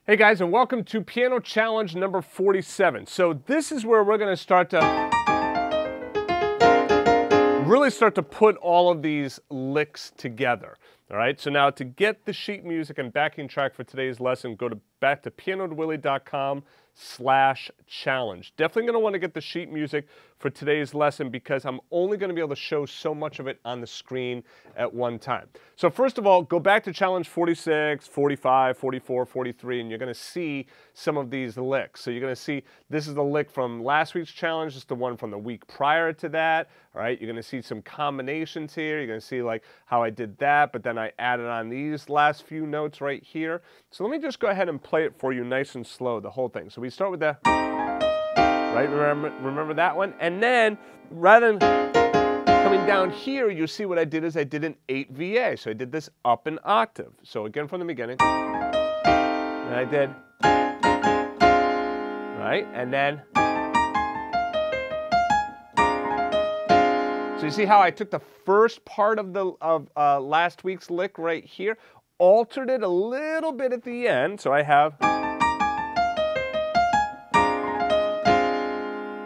Hey guys, and welcome to Piano Challenge number 47. So this is where we're going to start to really put all of these licks together. All right, so now to get the sheet music and backing track for today's lesson, go back to pianowithwillie.com/challenge. Definitely going to want to get the sheet music for today's lesson because I'm only going to be able to show so much of it on the screen at one time. So first of all, go back to challenge 46, 45, 44, 43, and you're going to see some of these licks. So you're going to see this is the lick from last week's challenge, this is the one from the week prior to that. All right, you're going to see some combinations here. You're going to see like how I did that, but then I added on these last few notes right here. So let me just go ahead and play it for you nice and slow, the whole thing. So we start with the, right, remember that one? And then rather than coming down here, you see what I did is I did an 8 VA. So I did this up an octave. So again from the beginning, and I did, right, and then, so you see how I took the first part of the last week's lick right here, altered it a little bit at the end, so I have,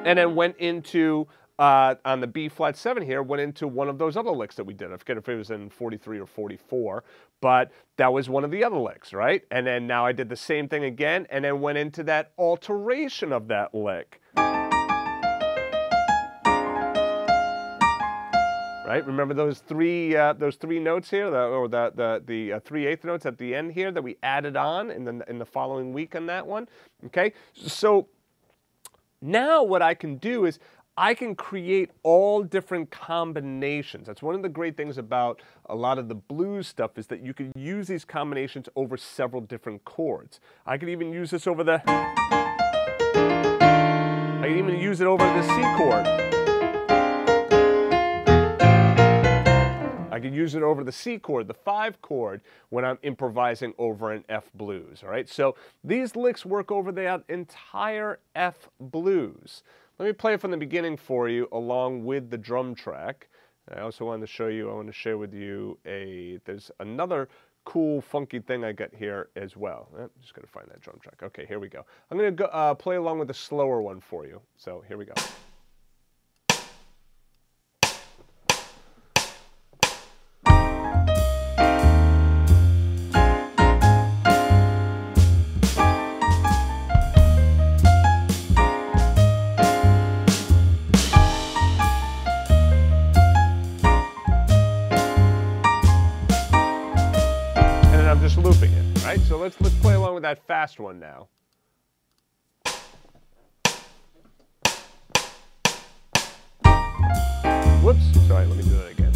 and then went into, on the B flat 7 here, went into one of those other licks that we did. I forget if it was in 43 or 44, but that was one of the other licks, right? And then now I did the same thing again, and then went into that alteration of that lick. Right? Remember those three notes here, the 3/8 notes at the end here that we added on in the following week on that one. Okay, so now what I can do is I can create all different combinations. That's one of the great things about a lot of the blues stuff is that you can use these combinations over several different chords. I could even use this over the. I can even use it over the C chord. I could use it over the C chord, the 5 chord, when I'm improvising over an F blues, all right? So these licks work over the entire F blues. Let me play it from the beginning for you along with the drum track. I also wanted to show you, I want to share with you there's another cool funky thing I got here as well. I'm just going to find that drum track. Okay, here we go. I'm going to play along with the slower one for you. So here we go. Looping it, right? So let's play along with that fast one now. Whoops, sorry, let me do that again.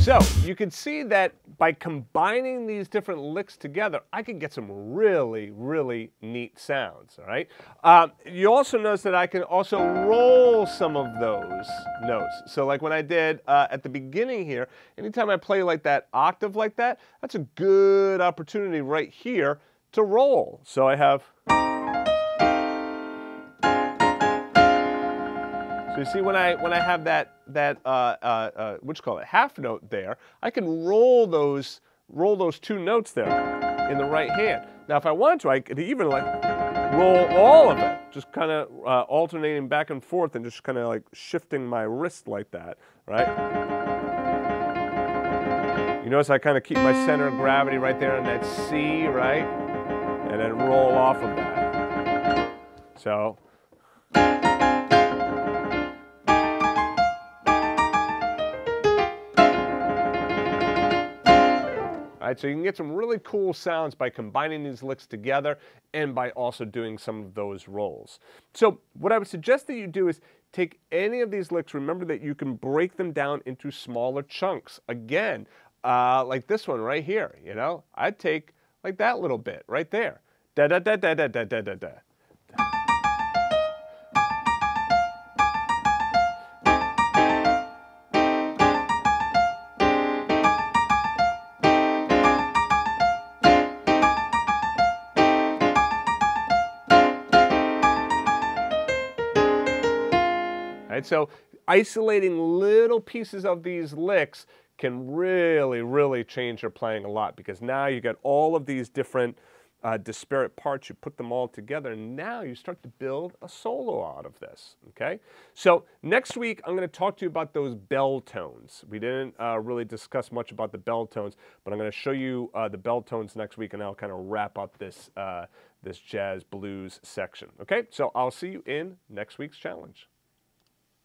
So you can see that by combining these different licks together, I can get some really, really neat sounds, all right? You also notice that I can also roll some of those notes. So like when I did at the beginning here, anytime I play like that octave like that, that's a good opportunity right here to roll. So I have... So you see when I have that what you call it, half note there, I can roll those 2 notes there in the right hand. Now if I want to, I could even like roll all of it, just kind of alternating back and forth and just kind of like shifting my wrist like that, right? You notice I kind of keep my center of gravity right there on that C, right? And then roll off of that. So. All right, so you can get some really cool sounds by combining these licks together and by also doing some of those rolls. So what I would suggest that you do is take any of these licks. Remember that you can break them down into smaller chunks. Again, like this one right here, you know, I'd take like that little bit right there. Da da da da da da da da da. Right, so isolating little pieces of these licks can really, really change your playing a lot, because now you get all of these different disparate parts, you put them all together, and now you start to build a solo out of this, okay? So next week, I'm going to talk to you about those bell tones. We didn't really discuss much about the bell tones, but I'm going to show you the bell tones next week, and I'll kind of wrap up this, this jazz blues section, okay? So I'll see you in next week's challenge.